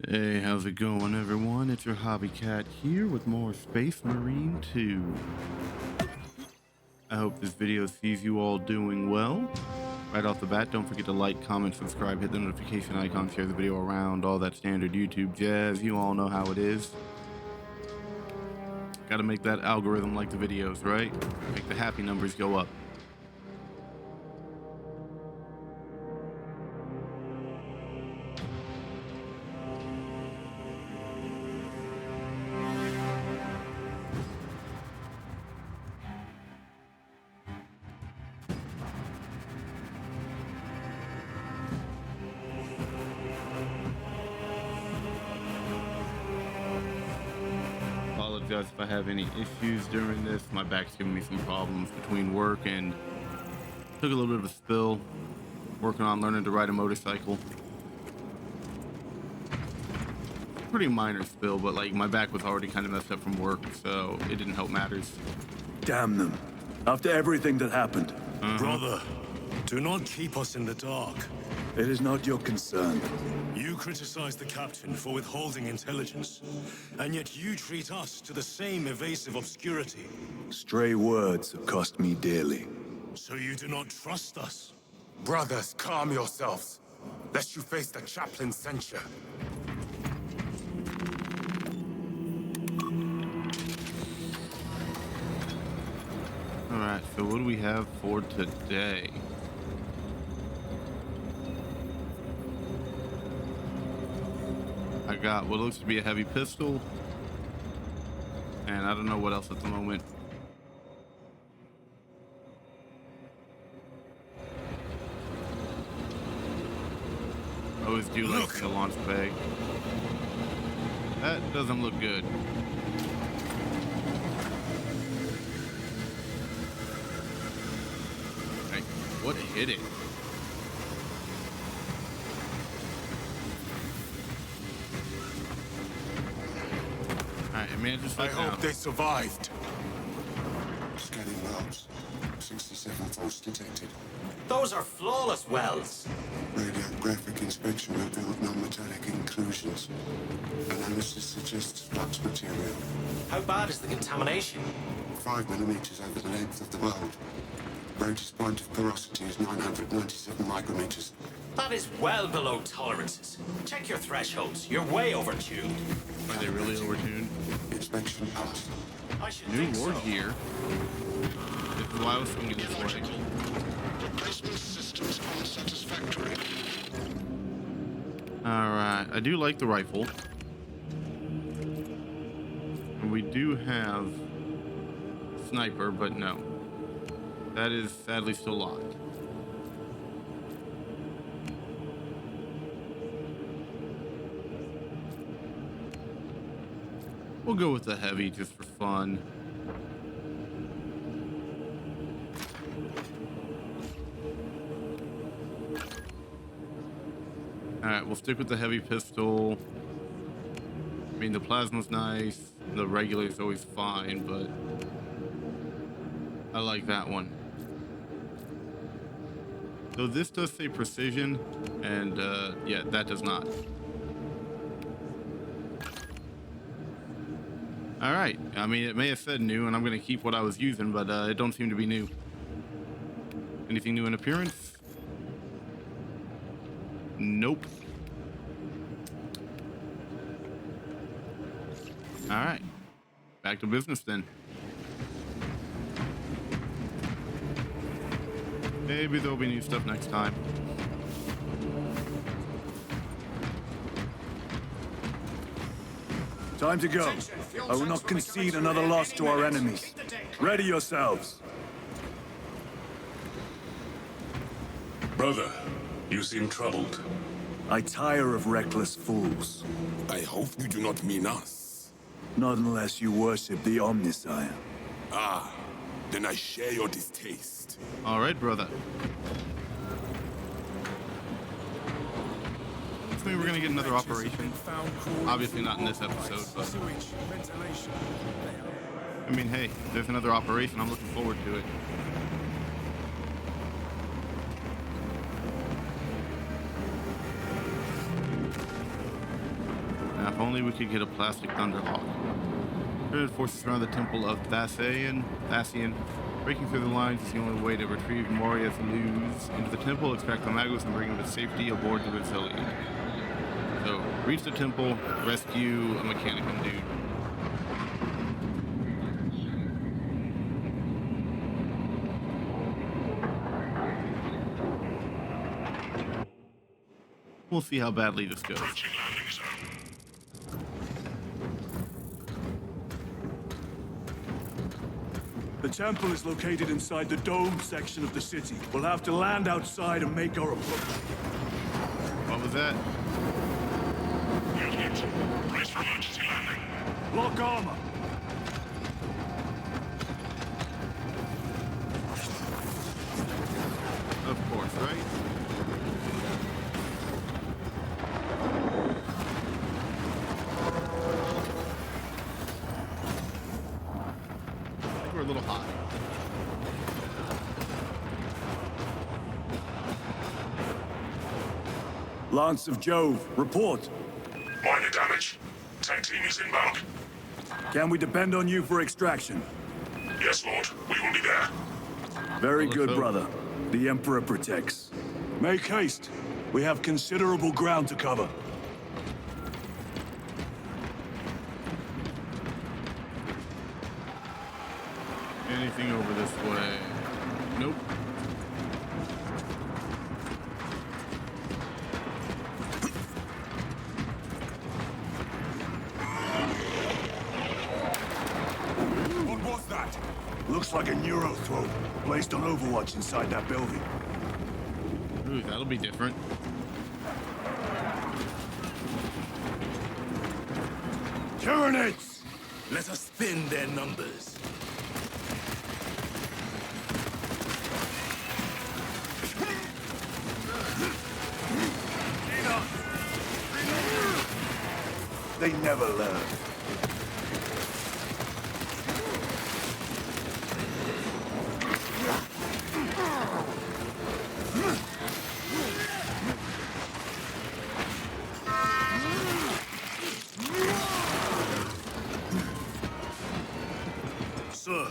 Hey, how's it going, everyone? It's your Hobby Cat here with more Space Marine 2. I hope this video sees you all doing well. Right off the bat, don't forget to like, comment, subscribe, hit the notification icon, share the video around, all that standard YouTube jazz. You all know how it is. Gotta make that algorithm like the videos, right? Make the happy numbers go up. Apologize if I have any issues during this. My back's giving me some problems between work and took a little bit of a spill working on learning to ride a motorcycle. Pretty minor spill, but like my back was already kind of messed up from work, so it didn't help matters. Damn them. After everything that happened. Brother, do not keep us in the dark. It is not your concern. You criticize the captain for withholding intelligence, and yet you treat us to the same evasive obscurity. Stray words have cost me dearly. So you do not trust us? Brothers, calm yourselves, lest you face the chaplain's censure. Alright, so what do we have for today? I got what looks to be a heavy pistol, and I don't know what else at the moment. I always do like the launch bag. That doesn't look good. Hey, what hit it? I hope they survived. Scanning wells. 67 faults detected. Those are flawless wells. Radiographic inspection revealed non-metallic inclusions. Analysis suggests flux material. How bad is the contamination? 5 millimeters over the length of the weld. Greatest point of porosity is 997 micrometers. That is well below tolerances. Check your thresholds. You're way overtuned. Are they really overtuned? Inspection passed. I should New think ward so. here. This is why I was swinging this way. Replacement systems unsatisfactory. Alright, I do like the rifle. And we do have sniper, but no. That is sadly still locked. We'll go with the heavy just for fun. Alright, we'll stick with the heavy pistol. I mean, the plasma's nice. The regular is always fine, but I like that one. So this does say precision, and yeah, that does not. All right. I mean, it may have said new, and I'm going to keep what I was using, but it don't seem to be new. Anything new in appearance? Nope. All right. Back to business then. Maybe there'll be new stuff next time. Time to go. I will not concede another loss to our enemies. Ready yourselves. Brother, you seem troubled. I tire of reckless fools. I hope you do not mean us. Not unless you worship the Omniscient. Ah, then I share your distaste. All right, brother. Looks like we're gonna get another operation. Obviously not in this episode, but I mean, hey, there's another operation. I'm looking forward to it. Now, if only we could get a plastic thunderhawk. Turret forces around the temple of Thasian. Breaking through the lines is the only way to retrieve Moria's lose into the temple, extract the Magus, and bring him with safety aboard the Resilient. So, reach the temple, rescue a Mechanicus dude. We'll see how badly this goes. The temple is located inside the dome section of the city. We'll have to land outside and make our approach. What was that? Brace for emergency landing. Lock armor. Of course, right? I think we're a little high. Lance of Jove, report. Minor damage. Tech team is inbound. Can we depend on you for extraction? Yes, Lord. We will be there. Very Let's good, hope. brother. The Emperor protects. Make haste. We have considerable ground to cover. Anything over this way? Nope. What was that? Looks like a neurothrope placed on Overwatch inside that building. Ooh, that'll be different. Tyranids! Let us thin their numbers. They never learn. Sir,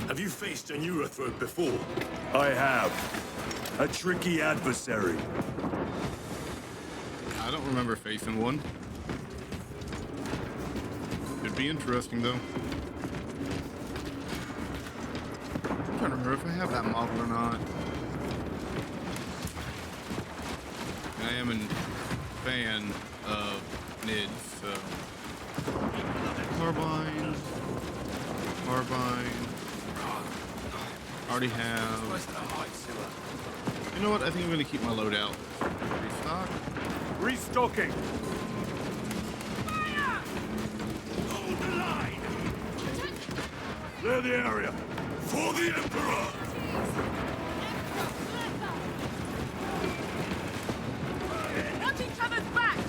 have you faced a neurothrope before? I have. A tricky adversary. I don't remember facing one. Could be interesting, though. I'm trying to remember if I have that model or not. I am a fan of NIDs, so... Carbine. Already have... You know what? I think I'm going to keep my loadout. Restock. Restocking. Hold the line! Clear the area. For the Emperor! Watch each other's backs!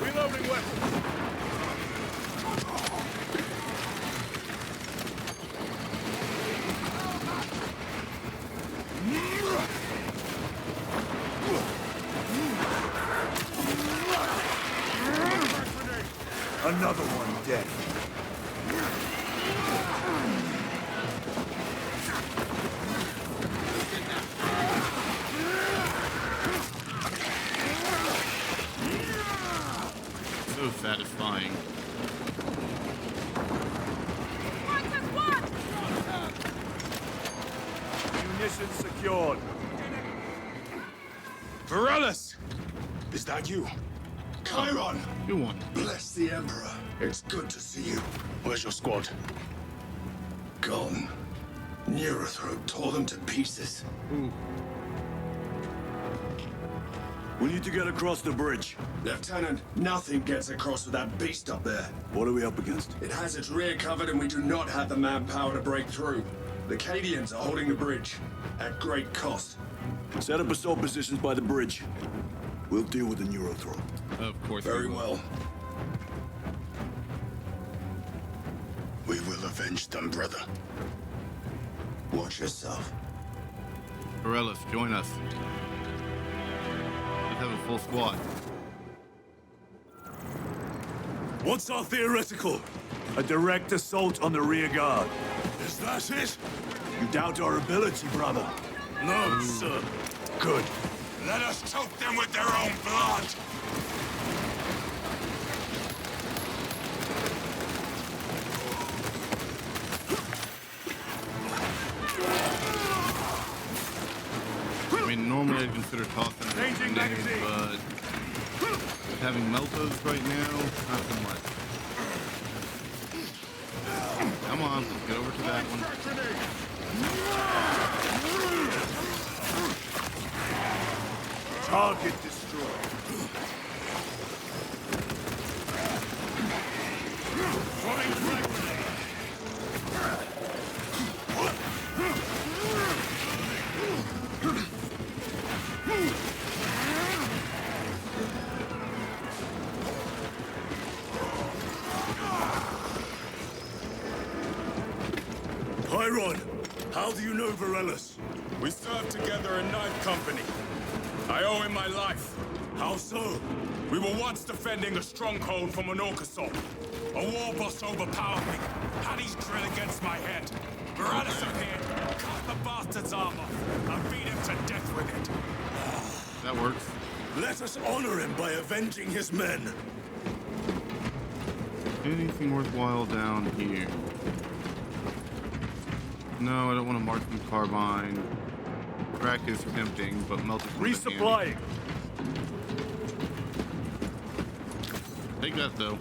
Reloading weapons. Another one dead. So satisfying. Munitions secured. Varellus! Is that you? Chiron! Good one. Bless the Emperor. It's good to see you. Where's your squad? Gone. Neurothrope tore them to pieces. Ooh. We need to get across the bridge. Lieutenant, nothing gets across with that beast up there. What are we up against? It has its rear covered and we do not have the manpower to break through. The Cadians are holding the bridge, at great cost. Set up assault positions by the bridge. We'll deal with the neurothrope. Of course. Very we will. well. avenge them, brother. Watch yourself. Morellis, join us. Let's have a full squad. What's our theoretical? A direct assault on the rear guard. Is that it? You doubt our ability, brother? No, sir. Good. Let us choke them with their own blood! I mean, normally I'd consider tossing it, Changing magazine. but having Meltos right now, not so much. Come on, let's get over to that one. Target destroyed. Throwing frag grenade. Pyron, how do you know Varellus? We served together in 9th Company. I owe him my life. How so? We were once defending a stronghold from an Orcasol. A war boss overpowered me, had his drill against my head. Morales appeared, cut the bastard's arm off, and beat him to death with it. That works. Let us honor him by avenging his men. Anything worthwhile down here? No, I don't want to mark from carbine. Crack is tempting, but melted. Resupplying. Take that though.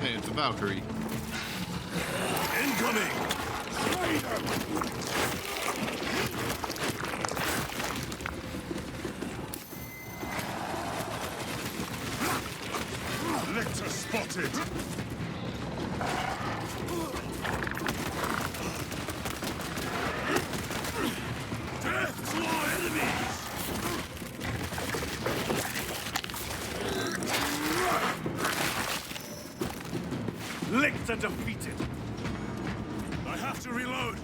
Hey, it's a Valkyrie. Incoming! Lictor spotted. Death to our enemies! Lictor defeated. I have to reload.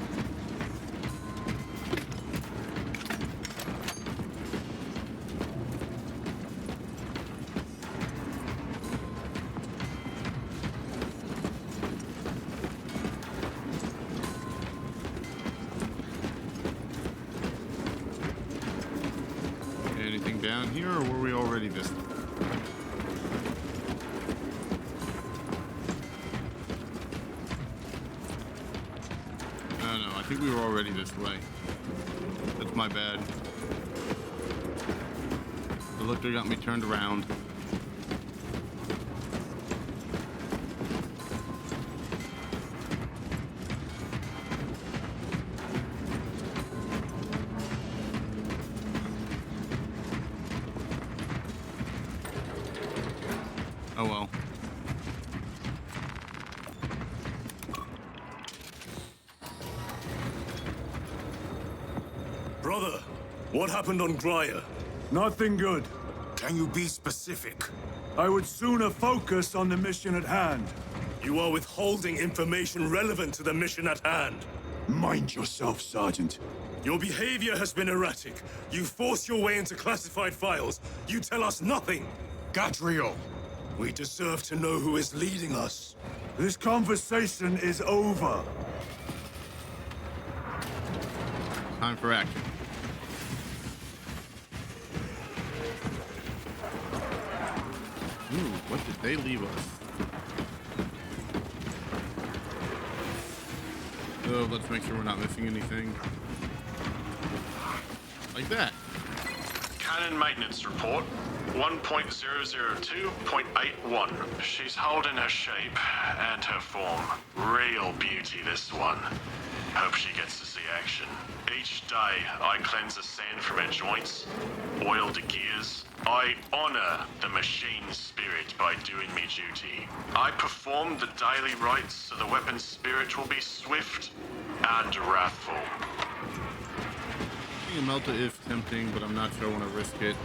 Anything down here, or were we already this way? No, I think we were already this way. That's my bad. The looter got me turned around. Oh well. Brother, what happened on Grya? Nothing good. Can you be specific? I would sooner focus on the mission at hand. You are withholding information relevant to the mission at hand. Mind yourself, Sergeant. Your behavior has been erratic. You force your way into classified files. You tell us nothing. Gadriel! We deserve to know who is leading us. This conversation is over. Time for action. Ooh, what did they leave us? So let's make sure we're not missing anything. Like that. Cannon maintenance report 1.002.81. She's holding her shape and her form. Real beauty, this one. Hope she gets to see action. Each day, I cleanse the sand from her joints, oil the gears, I honor the machine spirit by doing me duty. I perform the daily rites so the weapon's spirit will be swift and wrathful. Being melted is tempting, but I'm not sure I want to risk it.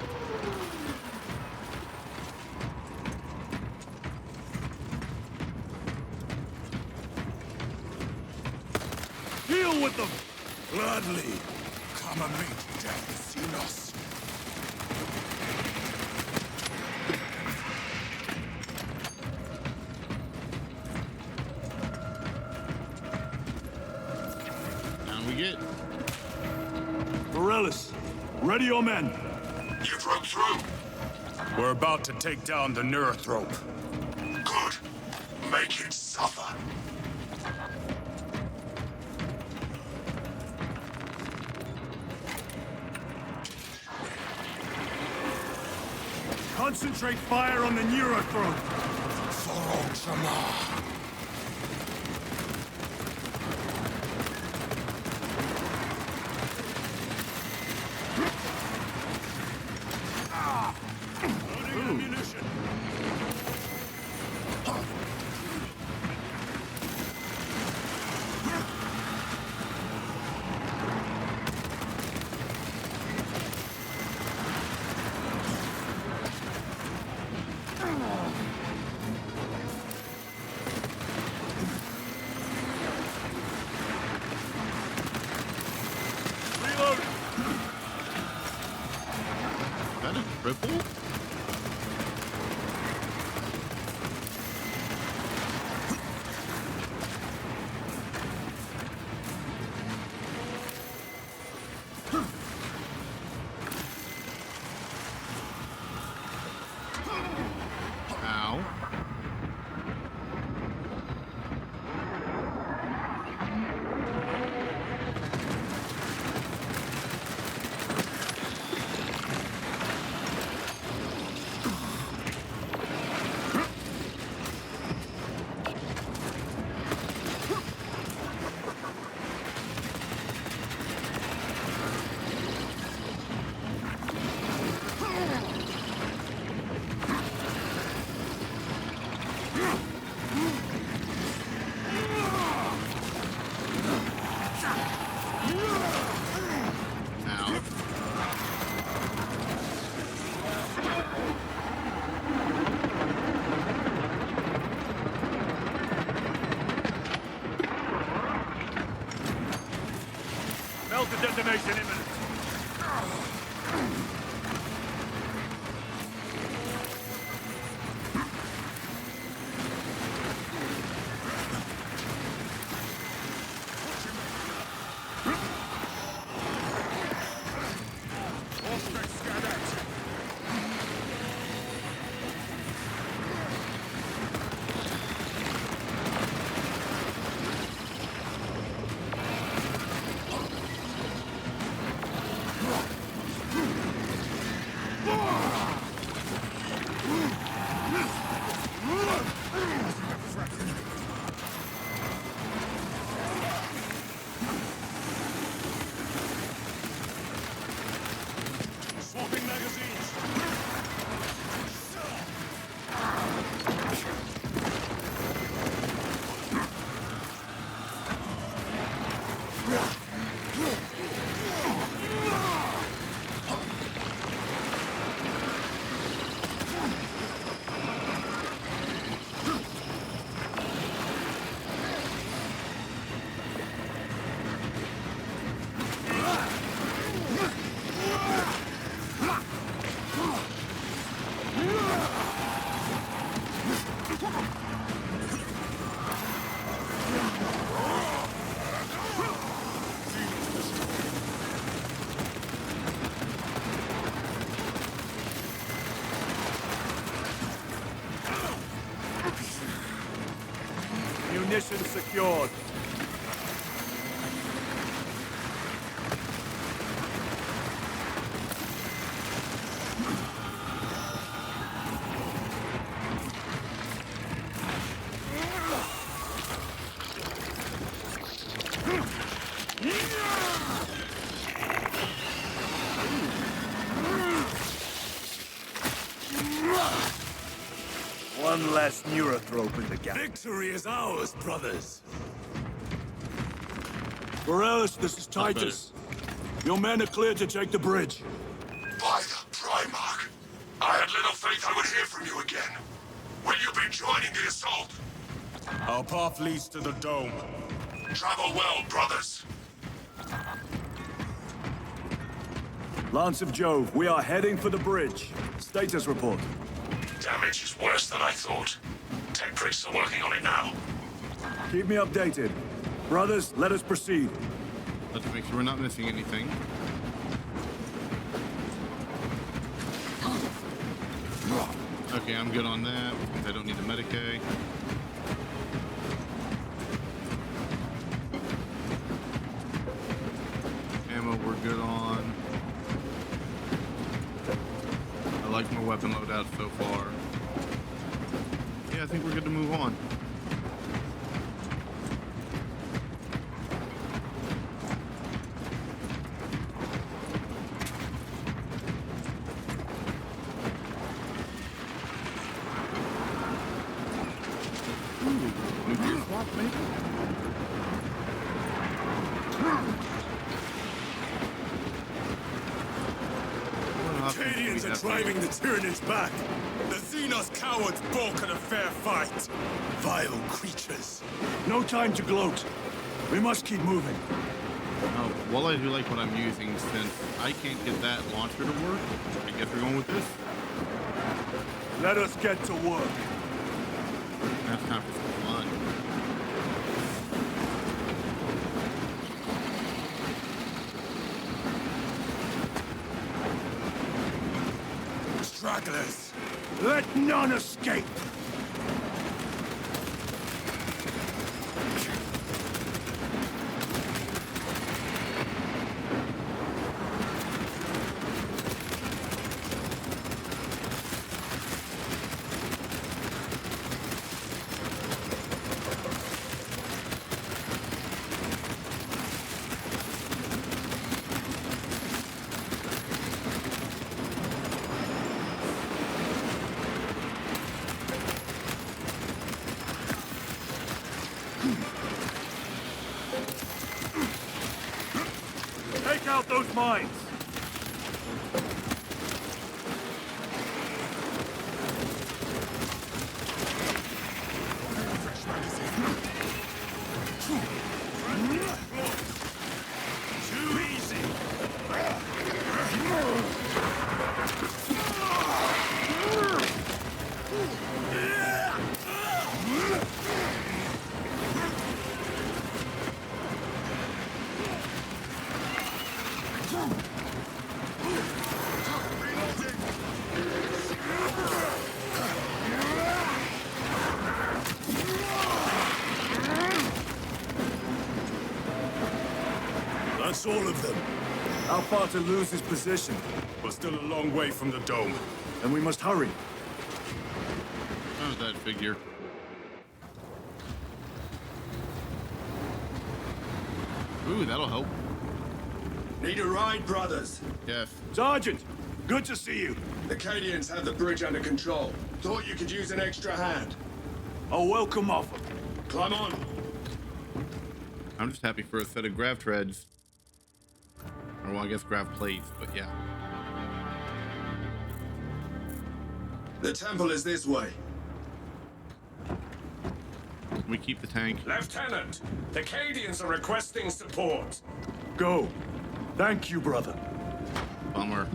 Deal with them! Gladly. Come and meet death, Sinos. Down we get. Morellis, ready your men. You broke through. We're about to take down the Neurothrope. Good. Make it suffer. Concentrate fire on the Neurothrope. Sorok Is that a triple? Ow. Melter detonation imminent. Swapping magazines. Munition secured. last Neurothrope in the gap. Victory is ours, brothers. Morales, this is Titus. Your men are cleared to take the bridge. By the Primarch, I had little faith I would hear from you again. Will you be joining the assault? Our path leads to the dome. Travel well, brothers. Lance of Jove, we are heading for the bridge. Status report. Damage is worse than I thought. Tech priests are working on it now. Keep me updated. Brothers, let us proceed. Let's make sure we're not missing anything. Okay, I'm good on that. I don't need the Medicaid. Ammo we're good on. I like my weapon loadout so far. Yeah, I think we're good to move on. Cadians are driving the Tyranids back. The Xenos cowards balk at a fair fight. Vile creatures. No time to gloat. We must keep moving. While I do like what I'm using, since I can't get that launcher to work, I guess we're going with this. Let us get to work. That's time for some fun. Stragglers. Let none escape. Take out those mines! Too easy. That's all of them. How far to lose his position? We're still a long way from the dome. And we must hurry. How's that figure? Ooh, that'll help. Need a ride, brothers? Yes. Sergeant, good to see you. The Cadians have the bridge under control. Thought you could use an extra hand. A welcome offer. Climb on. I'm just happy for a set of grav treads. Or, well, I guess grav plates, but yeah. The temple is this way. We keep the tank. Lieutenant, the Cadians are requesting support. Go. Thank you, brother. Bummer.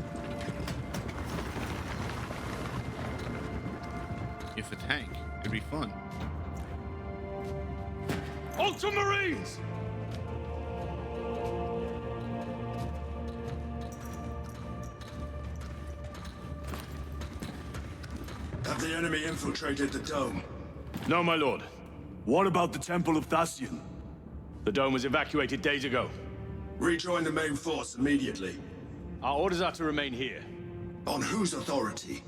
If a tank, it'd be fun. Ultramarines! Have the enemy infiltrated the dome? No, my lord. What about the Temple of Thasian? The dome was evacuated days ago. Rejoin the main force immediately. Our orders are to remain here. On whose authority?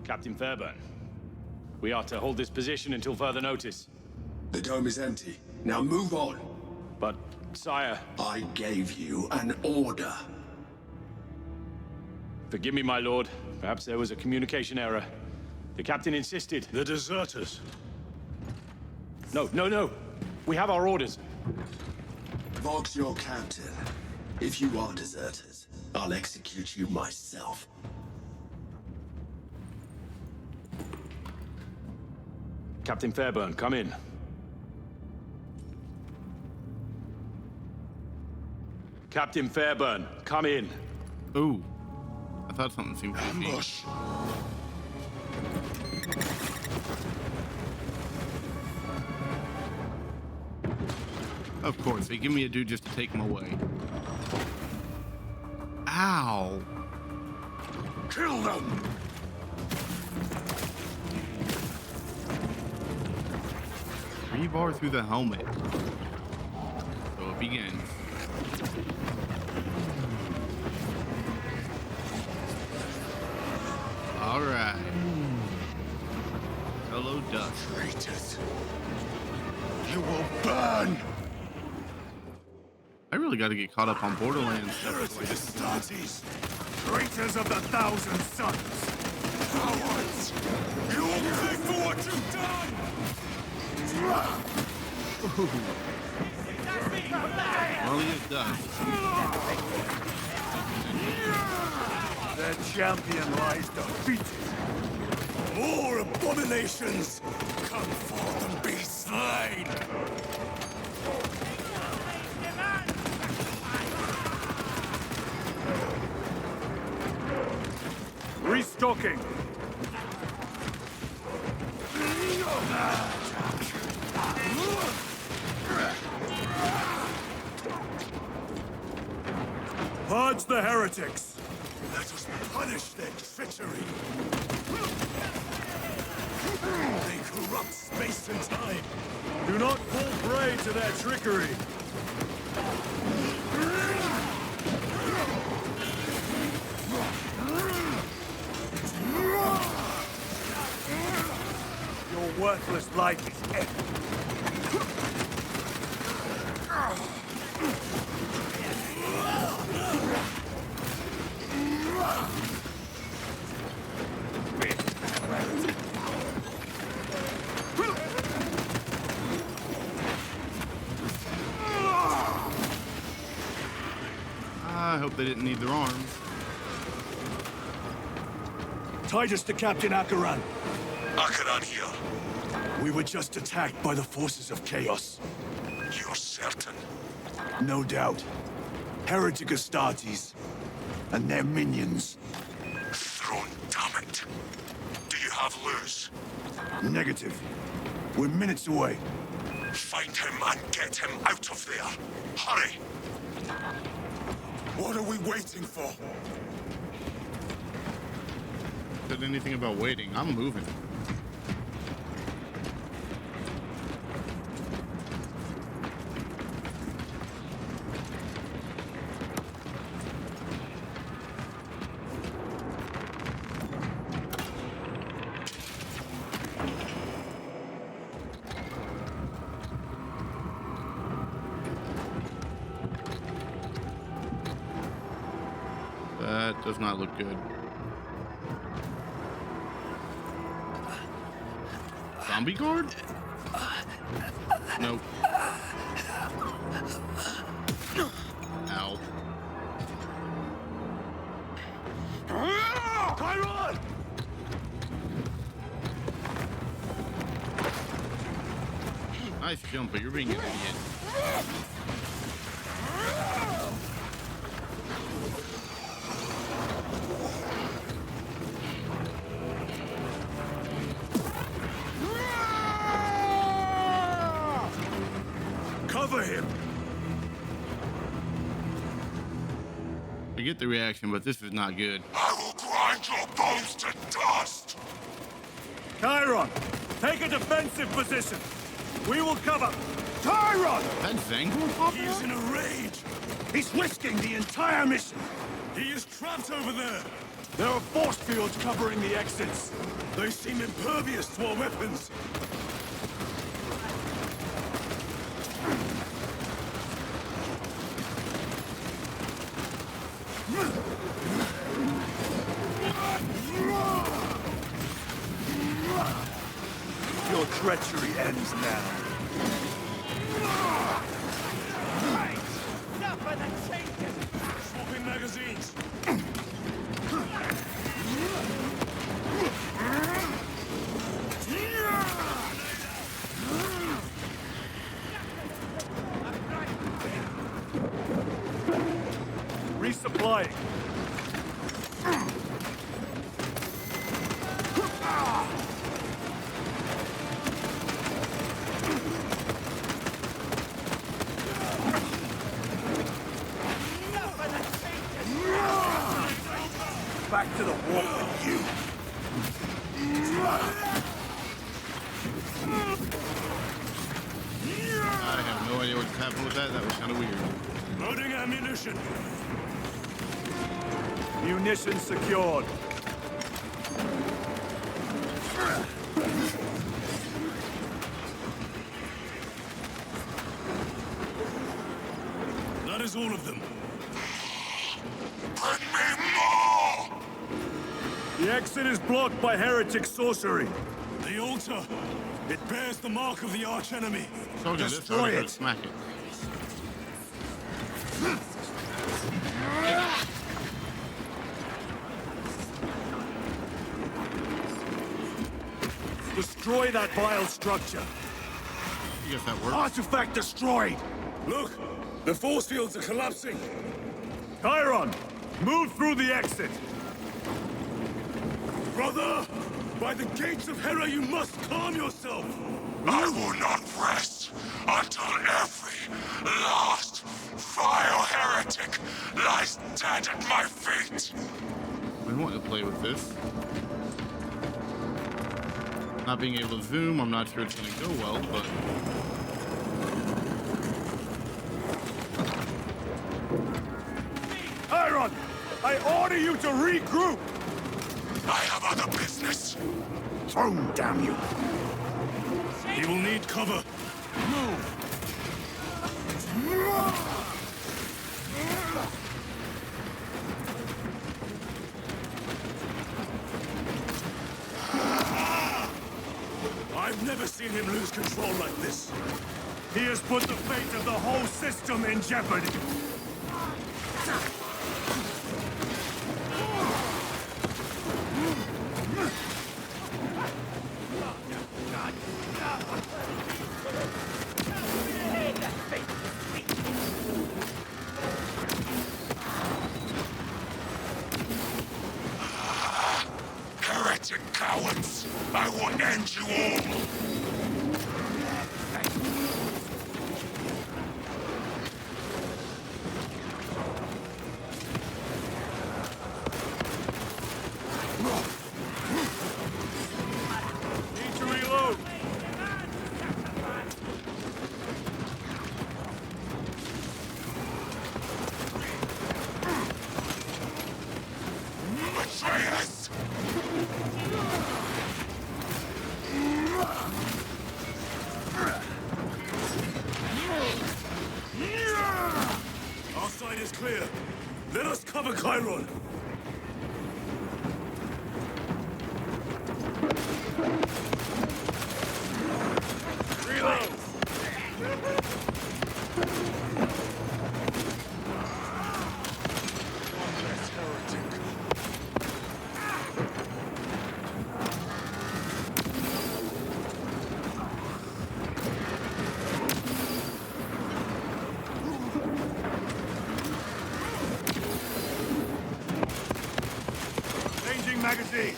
Captain Fairburn. We are to hold this position until further notice. The dome is empty. Now move on. But, sire... I gave you an order. Forgive me, my lord. Perhaps there was a communication error. The captain insisted. The deserters. No. We have our orders. Vox your captain. If you are deserters, I'll execute you myself. Captain Fairburn, come in. Captain Fairburn, come in. Ooh. I thought something seemed fishy. Ambush. Of course, they give me a dude just to take him away. Ow. Kill them! Rebar through the helmet. So it begins. All right. Hello, Dutch. Traitors! You will burn! I really got to get caught up on Borderlands. Heresy Astartes! Traitors of the Thousand Sons! Cowards! You will pay for what you've done! Well, he is done. Their champion lies defeated. More abominations! Come forth and be slain! Restocking. Purge the heretics. Let us punish their treachery. They corrupt space and time. Do not fall prey to their trickery. Your worthless life is empty. I hope they didn't need their arms. Titus to Captain Akaran. Akaran here. We were just attacked by the forces of chaos. You're certain? No doubt. Heretic Astartes and their minions. Throne, damn it. Do you have Luz? Negative. We're minutes away. Find him and get him out of there. Hurry! What are we waiting for? Said anything about waiting? I'm moving. That does not look good. Zombie guard? Nope. Ow. Chiron! Nice jump, but you're being an idiot. Cover him! I get the reaction, but this is not good. I will grind your bones to dust! Chiron, take a defensive position. We will cover. Chiron! That Zangor He popping is up? in a rage! He's risking the entire mission. He is trapped over there! There are force fields covering the exits. They seem impervious to our weapons. treachery ends now. Swapping magazines. Resupplying. Back to the wall with you. I have no idea what's happened with that. That was kind of weird. Loading ammunition. Munitions secured. That is all of them. Bring me more! The exit is blocked by heretic sorcery. The altar. It bears the mark of the archenemy. So good. Destroy it. Smack it. Destroy that vile structure. I guess that works. Artifact destroyed. Look! The force fields are collapsing. Chiron, move through the exit. Brother! By the gates of Hera, you must calm yourself! I will not rest until every last vile heretic lies dead at my feet. We want to play with this. Not being able to zoom, I'm not sure it's going to go well, but... Chiron, I order you to regroup. I have other business. Throne, damn you. He will need cover. I've never seen him lose control like this. He has put the fate of the whole system in jeopardy. Heretic cowards! I will end you all! Need to reload. Betrayers! Our side is clear. Let us cover Chiron. Reload. Changing magazine.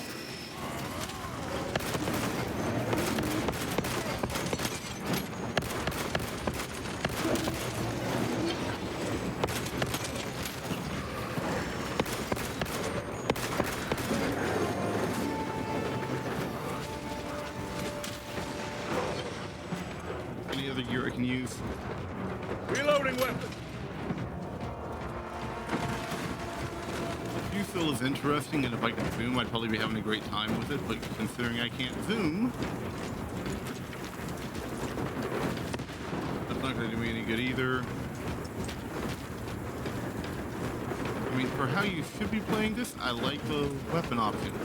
Any other gear I can use? Reloading weapon. Do you feel as interesting, and if I could zoom, I'd probably be having a great time with it, but considering I can't zoom, that's not going to do me any good either. I mean, for how you should be playing this, I like the weapon options.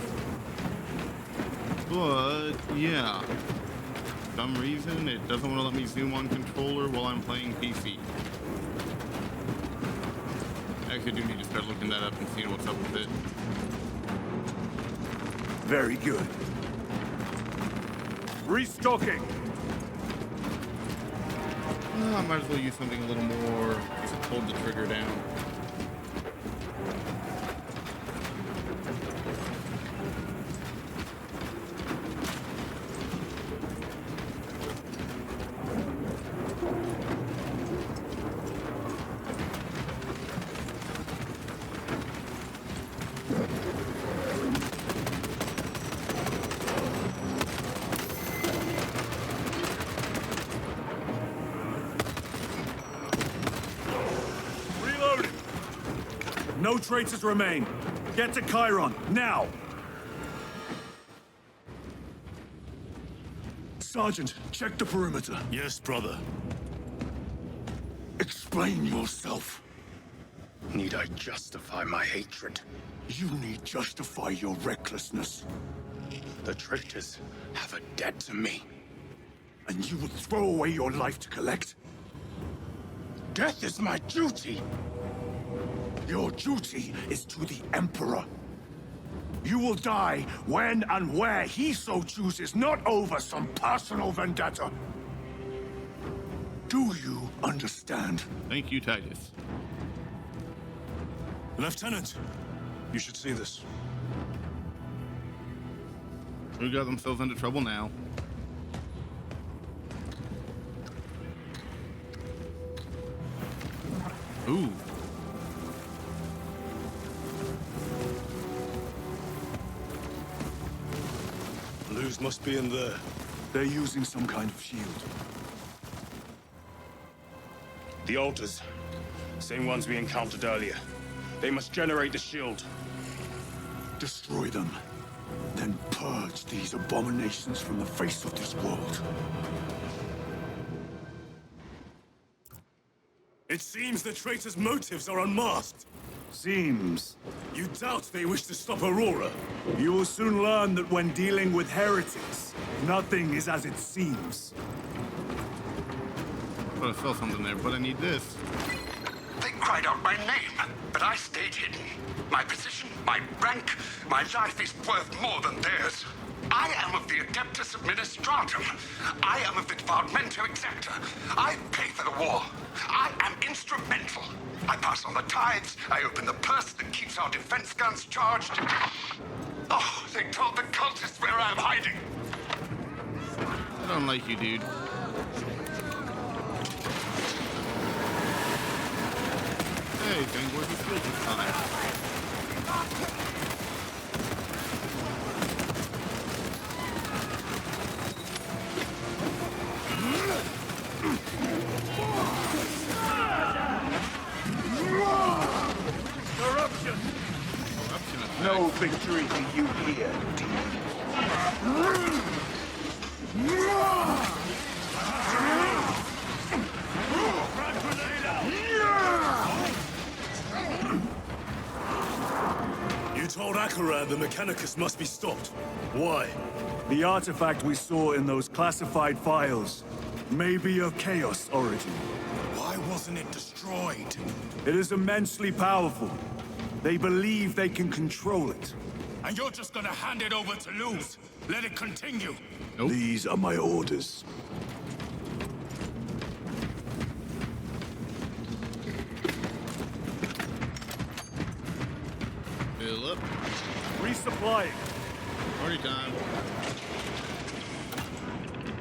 But, yeah. some reason, it doesn't want to let me zoom on controller while I'm playing PC. I actually do need to start looking that up and seeing what's up with it. Very good. Restocking. I might as well use something a little more, just hold the trigger down. No traitors remain. Get to Chiron, now! Sergeant, check the perimeter. Yes, brother. Explain yourself. Need I justify my hatred? You need justify your recklessness. The traitors have a debt to me. And you would throw away your life to collect? Death is my duty! Your duty is to the Emperor. You will die when and where he so chooses, not over some personal vendetta. Do you understand? Thank you, Titus. Lieutenant, you should see this. Who got themselves into trouble now? Ooh. Blues must be in there. They're using some kind of shield. The altars. Same ones we encountered earlier. They must generate the shield. Destroy them. Then purge these abominations from the face of this world. It seems the traitors' motives are unmasked. Seems. You doubt they wish to stop Aurora? You will soon learn that when dealing with heretics, nothing is as it seems. I'm gonna sell something there, but I need this. They cried out my name, but I stayed hidden. My position, my rank, my life is worth more than theirs. I am of the Adeptus Administratum. I am of the Departamento Exacta. I pay for the war. I am instrumental. I pass on the tithes. I open the purse that keeps our defense guns charged. Oh, they told the cultists where I'm hiding. I don't like you, dude. Hey, thing, where's the shield this time? Corruption! No victory for you here, You told Akaran the Mechanicus must be stopped. Why? The artifact we saw in those classified files may be of Chaos origin. Why wasn't it destroyed? It is immensely powerful. They believe they can control it. And you're just gonna hand it over to Luz? Let it continue? Nope. These are my orders. Fill up. Resupplying. Party time.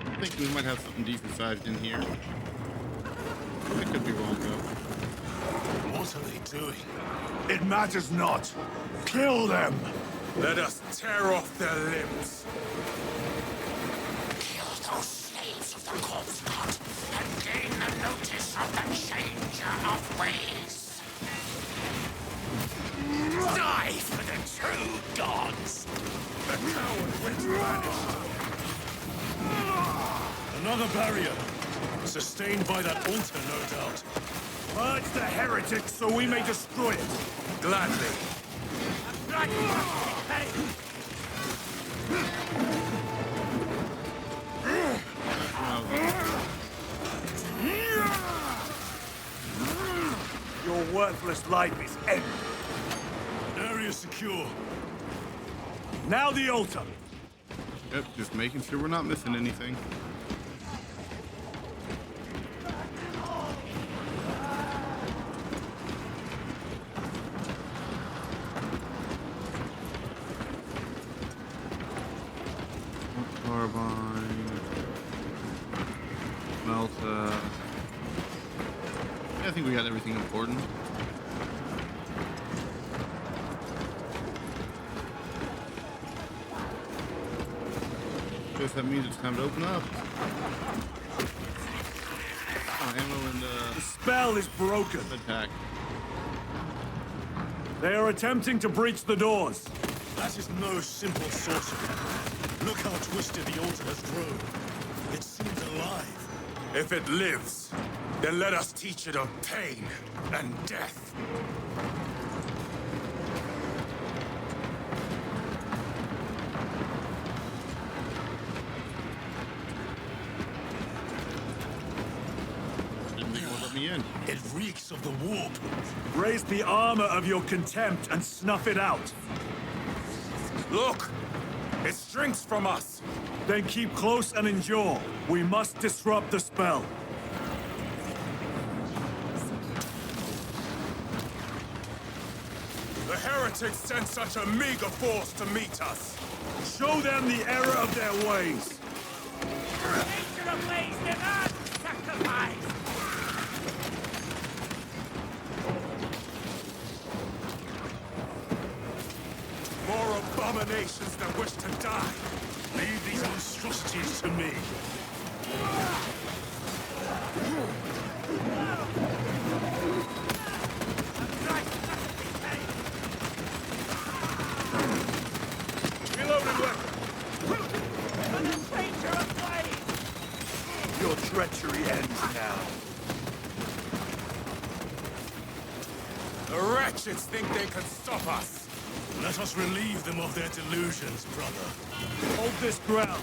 I think we might have something decent sized in here. I could be wrong though. What are they doing? It matters not. Kill them! Let us tear off their limbs. Kill those slaves of the corpse god and gain the notice of the changer of ways. Die for the true gods! The coward will vanish. Another barrier. Sustained by that altar, no doubt. Purge the heretics so we may destroy it. Gladly. worthless life is ended. Area secure. Now the altar. Yep, just making sure we're not missing anything. Carbine. Melta. Yeah, I think we got everything important. Guess that means it's time to open up. Oh, ammo and The spell is broken. attack. They are attempting to breach the doors. That is no simple sorcery. Look how twisted the altar has grown. It seems alive. If it lives, then let us teach it of pain and death. Didn't think it would let me in. It reeks of the warp. Raise the armor of your contempt and snuff it out. Look! It shrinks from us! Then keep close and endure. We must disrupt the spell. The heretics sent such a meager force to meet us. Show them the error of their ways. Nature ablaze, demand sacrifice! More abominations that wish to die. Leave these monstrosities to me. Reloading weapon. Nature ablaze! Your treachery ends now. The wretches think they can stop us. Let us relieve them of their delusions, brother. Hold this ground.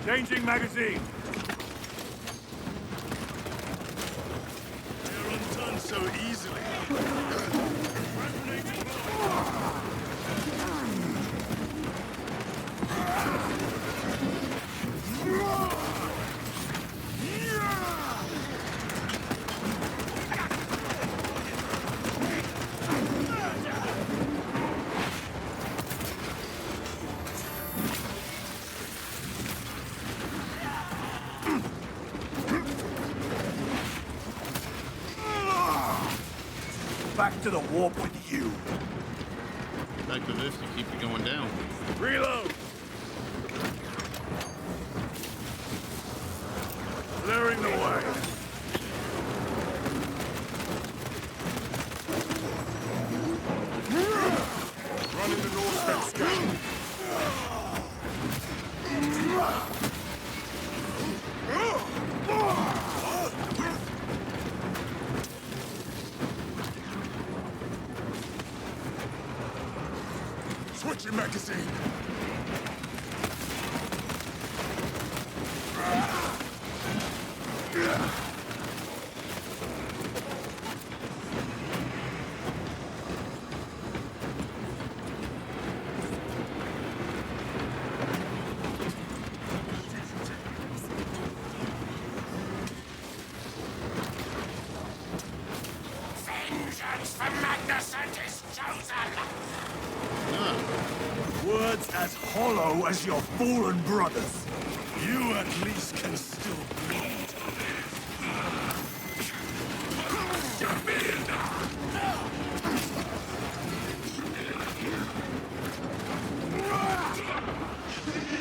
Changing magazine. They're undone so easily. Back to the warp with you. Back to this to keep it going down. Reload. Clearing the way. Running the north step scout. Switching magazine. Vengeance for Magnus and his chosen! Words as hollow as your fallen brothers. You at least can still bleed.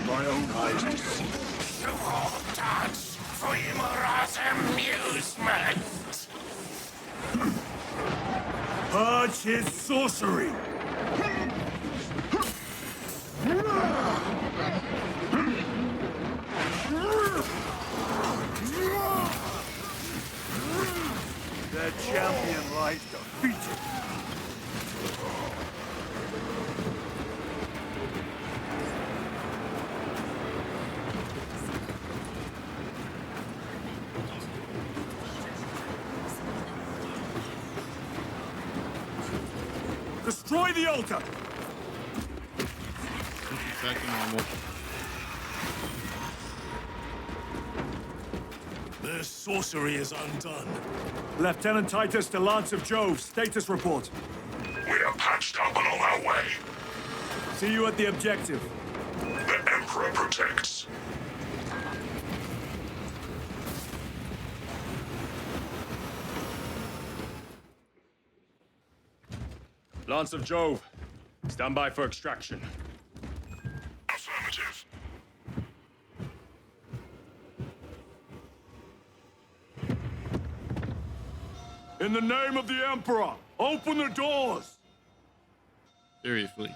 My own eyes deceive. You all dance for Imura's amusement! Purge his sorcery. lies defeated. Destroy the altar! Back to normal. Their sorcery is undone. Lieutenant Titus to Lance of Jove, status report. We are patched up and on our way. See you at the objective. The Emperor protects. Lance of Jove, stand by for extraction. Affirmative. In the name of the Emperor, open the doors! Seriously.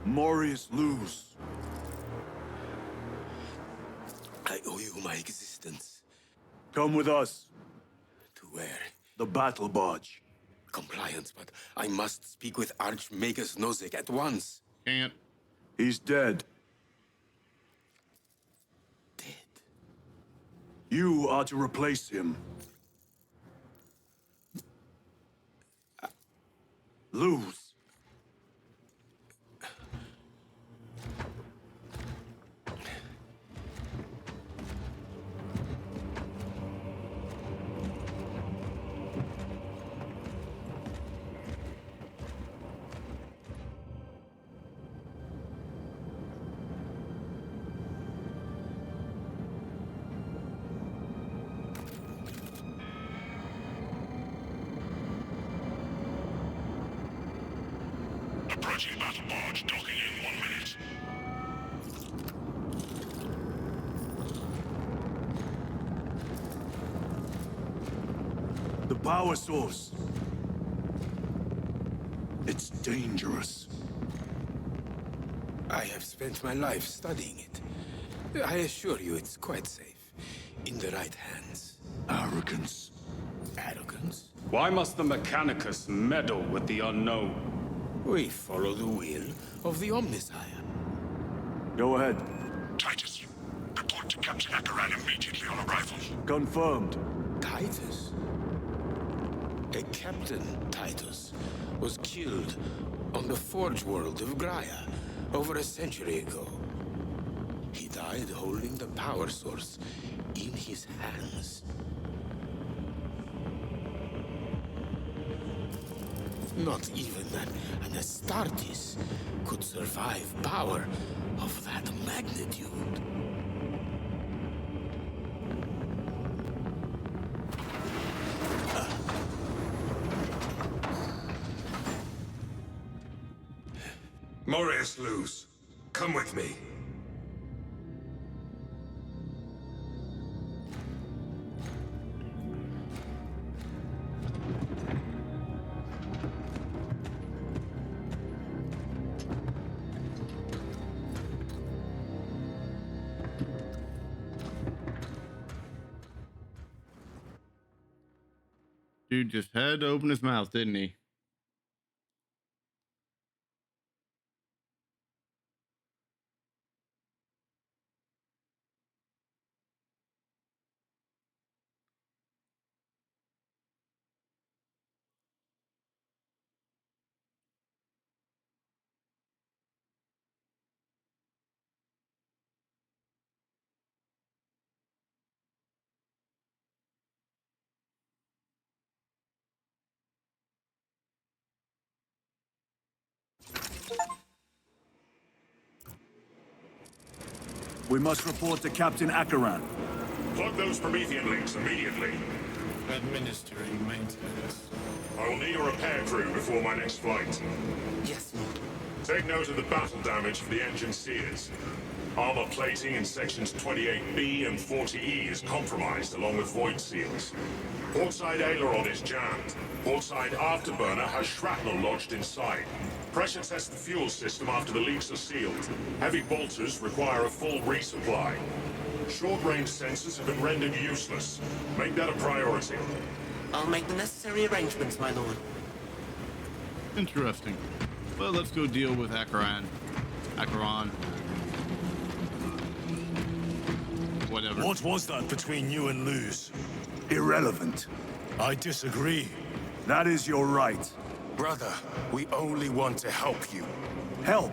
Morius lose. I owe you my existence. Come with us. To where? The battle barge. Compliance, but I must speak with Archmagus Nozick at once. Can't. He's dead. Dead? You are to replace him. Lose. Approaching battle barge, docking in 1 minute. The power source. It's dangerous. I have spent my life studying it. I assure you it's quite safe. In the right hands. Arrogance. Arrogance? Why must the Mechanicus meddle with the unknown? We follow the will of the Omnisire. Go ahead. Titus, report to Captain Akaran immediately on arrival. Confirmed. Titus? A Captain Titus was killed on the Forge World of Graia over a century ago. He died holding the power source in his hands. Not even an Astartes could survive power of that magnitude. Morius Luz, come with me. Dude just had to open his mouth, didn't he? We must report to Captain Akaran. Plug those Promethean links immediately. Administering maintenance. I will need a repair crew before my next flight. Yes, Lord. Take note of the battle damage for the engine seers. Armor plating in sections 28B and 40E is compromised, along with void seals. Portside aileron is jammed. Portside afterburner has shrapnel lodged inside. Pressure test the fuel system after the leaks are sealed. Heavy bolters require a full resupply. Short-range sensors have been rendered useless. Make that a priority. I'll make the necessary arrangements, my lord. Interesting. Well, let's go deal with Acheron. Whatever. What was that between you and Luz? Irrelevant. I disagree. That is your right. Brother, we only want to help you. Help?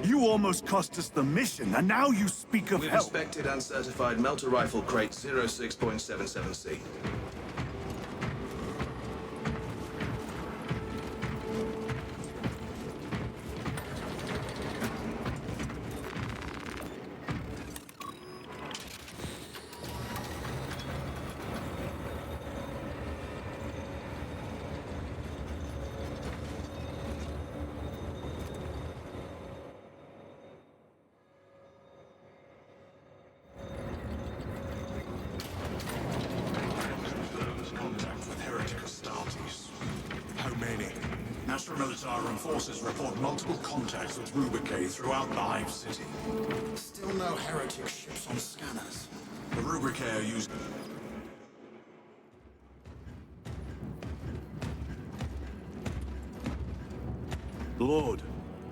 You almost cost us the mission, and now you speak of We've help. inspected and certified melter rifle crate 06.77C. Military forces report multiple contacts with Rubricate throughout the Hive City. Still no heretic ships on scanners. The Rubricate are used... Lord.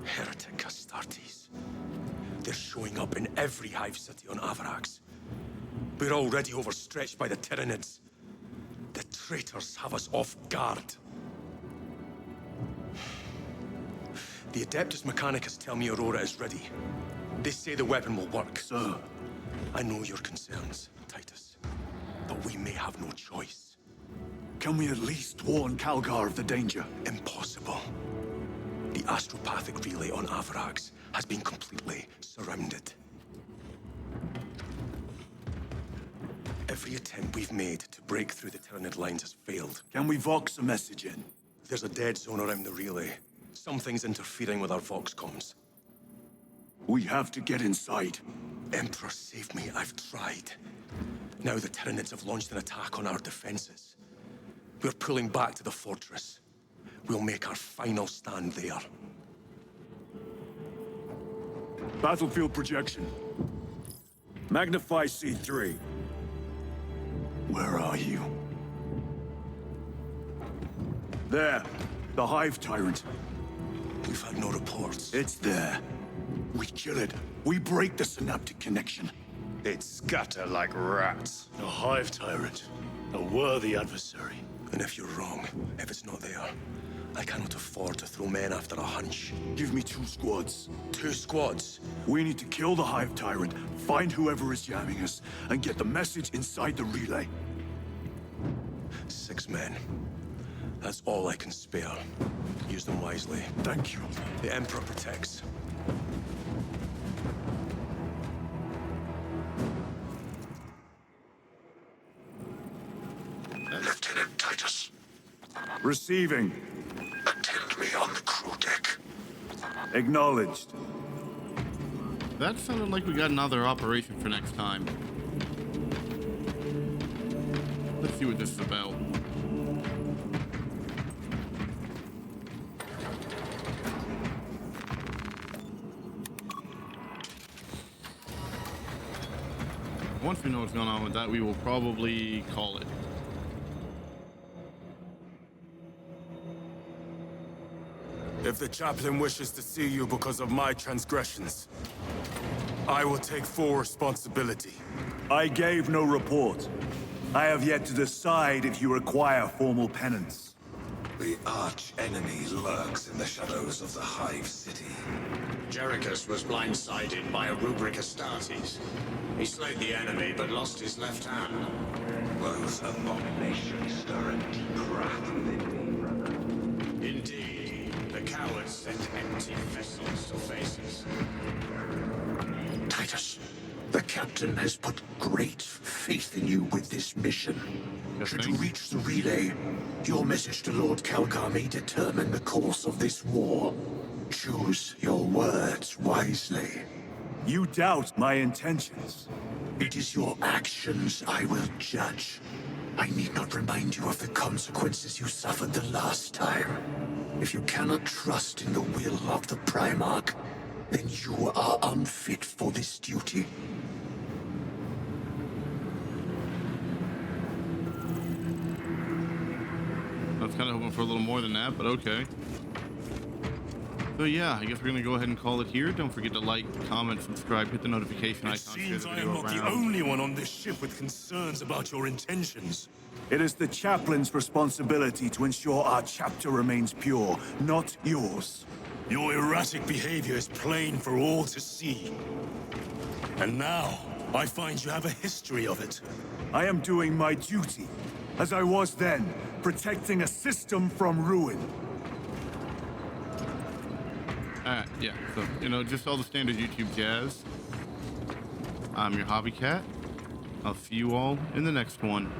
Heretic Astartes. They're showing up in every Hive City on Avarax. We're already overstretched by the Tyranids. The traitors have us off guard. The Adeptus Mechanicus tell me Aurora is ready. They say the weapon will work. Sir. I know your concerns, Titus. But we may have no choice. Can we at least warn Calgar of the danger? Impossible. The astropathic relay on Avarax has been completely surrounded. Every attempt we've made to break through the Tyranid lines has failed. Can we vox a message in? There's a dead zone around the relay. Something's interfering with our vox comms. We have to get inside. Emperor, save me. I've tried. Now the Tyranids have launched an attack on our defenses. We're pulling back to the fortress. We'll make our final stand there. Battlefield projection. Magnify C3. Where are you? There. The Hive Tyrant. We've had no reports. It's there. We kill it. We break the synaptic connection. They'd scatter like rats. A Hive Tyrant. A worthy adversary. And if you're wrong, if it's not there, I cannot afford to throw men after a hunch. Give me 2 squads. 2 squads? We need to kill the Hive Tyrant, find whoever is jamming us, and get the message inside the relay. 6 men. That's all I can spare. Use them wisely. Thank you. The Emperor protects. Lieutenant Titus. Receiving. Attend me on the crew deck. Acknowledged. That sounded like we got another operation for next time. Let's see what this is about. Once we know what's going on with that, we will probably call it. If the chaplain wishes to see you because of my transgressions, I will take full responsibility. I gave no report. I have yet to decide if you require formal penance. The arch-enemy lurks in the shadows of the Hive City. Jerichus was blindsided by a rubric Astartes. He slayed the enemy, but lost his left hand. Those abominations stir a deep wrath within me, brother. Indeed, the cowards sent empty vessels to face us. Titus, the captain has put great faith in you with this mission. Should you reach the relay, your message to Lord Calgar may determine the course of this war. Choose your words wisely. You doubt my intentions. It is your actions I will judge. I need not remind you of the consequences you suffered the last time. If you cannot trust in the will of the Primarch, then you are unfit for this duty. I was kind of hoping for a little more than that, but okay. So yeah, I guess we're gonna go ahead and call it here. Don't forget to like, comment, subscribe, hit the notification icon. Seems I am not the only one on this ship with concerns about your intentions. It is the chaplain's responsibility to ensure our chapter remains pure, not yours. Your erratic behavior is plain for all to see. And now, I find you have a history of it. I am doing my duty, as I was then, protecting a system from ruin. Yeah, so, you know, just all the standard YouTube jazz. I'm your hobby cat. I'll see you all in the next one.